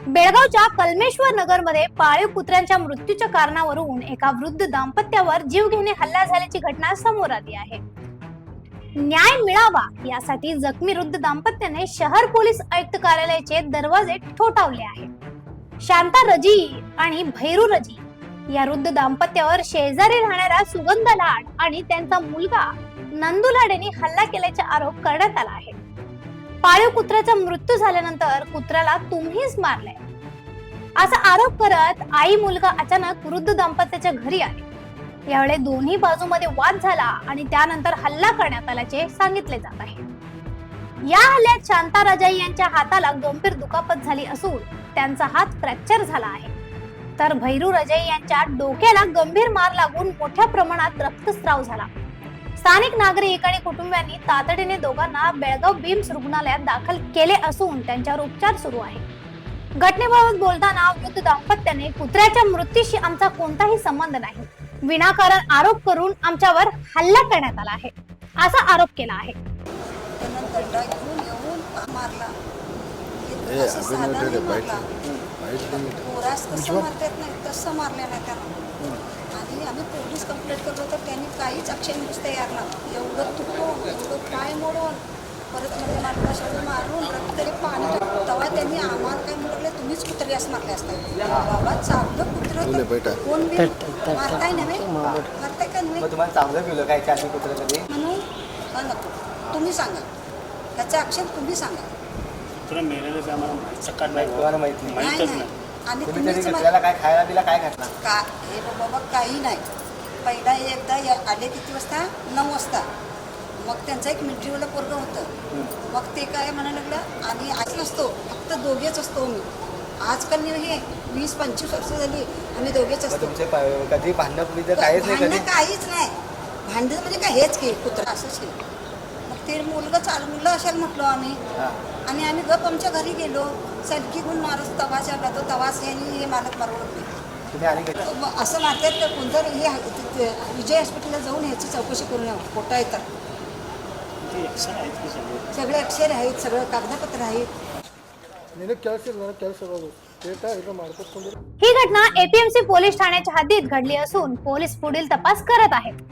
बेळगावच्या कलमेश्वर नगर मध्ये पाळीव कुत्र्यांच्या मृत्यूच्या कारणावरून एका वृद्ध दाम्पत्यावर जीवघेणे हल्ला झाल्याची घटना समोर आली आहे। न्याय मिळावा यासाठी जखमी वृद्ध दाम्पत्याने शहर पोलीस आयुक्त कार्यालयाचे दरवाजे ठोठावले आहेत। शांता रजी आणि भैरू रजी या वृद्ध दाम्पत्यावर शेजारी राहणाऱ्या सुगंध लाड आणि त्यांचा मुलगा नंदू लाड यांनी हल्ला केल्याचा आरोप करण्यात आला आहे। पाळीव कुत्र्याचा मृत्यू झाल्यानंतर कुत्र्याला तुम्हीच मारले असा आरोप करत आई मुलगा अचानक वृद्ध दाम्पत्याच्या घरी आले। यावेळी दोन्ही बाजूमध्ये वाद झाला आणि त्यानंतर हल्ला करण्यात आल्याचे सांगितले जात आहे। या हल्ल्यात शांता रजाई यांच्या हाताला गंभीर दुखापत झाली असून त्यांचा हात फ्रॅक्चर झाला आहे, तर भैरू रजाई यांच्या डोक्याला गंभीर मार लागून मोठ्या प्रमाणात रक्तस्राव झाला। स्थानिक नागरिक आणि कुटुंबियांनी तातडीने दोघांना बेळगाव बिम्स रुग्णालयात दाखल केले असून त्यांच्यावर उपचार सुरू आहे। घटनेबाबत बोलताना वृद्ध दाम्पत्याने कुत्र्याच्या मृत्यूशी आमचा कोणताही संबंध नाही, विनाकारण आरोप करून आमच्यावर हल्ला करण्यात आला आहे असा आरोप केला आहे। आणि आम्ही पोलीस कंप्लेंट करतो तर त्यांनी काहीच ॲक्शन घेऊच तयार नाही। एवढं तुटून एवढं पाय मोडून परत मध्ये मारला शरीर मारून रक्त पाणी तेव्हा त्यांनी आम्हाला काय म्हटलं, तुम्हीच कुत्रे असं मारले असतात। बाबा चांगलं कुत्रं कोण बी मारताय नव्हे, मारताय का नव्हे तुम्हाला चांगलं केलं काय चाची कुत्रं कधी म्हणून का नको तुम्ही सांगा, त्याचं ॲक्शन तुम्ही सांगा। तुम्हाला माहित नाही आणि तुम्ही काय खायला दिला काय घातला का हे बाबा काही नाही। पहिला एकदा आले किती वाजता 9 वाजता, मग त्यांचा एक मिलिटरीवाला पोरगं होतं, मग ते काय म्हणायला लागलं आणि आज नसतो, फक्त दोघेच असतो मी। आजकाल नाही, हे 20-25 वर्ष झाली आम्ही दोघेच असतो। तुमचे कधी भांडण काहीच नाही, कधी काहीच नाही। भांडण म्हणजे काय हेच की कुत्रा असंच की। मग ते मुलगा असेल म्हटलो आम्ही, आणि आम्ही गप आमच्या घरी गेलो। सलकी गुण मारस तवाच आला तो तवाच यांनी हे मालक मारवलं असं मारतात तर कोणतं हे विजय हॉस्पिटलला जाऊन ह्याची चौकशी करून यावं, खोटं आहे तर सगळे अक्षर आहेत, सगळं कागदपत्र आहेत। ही घटना एपीएमसी पोलीस ठाण्याच्या हद्दीत घडली असून पोलीस पुढील तपास करत आहेत।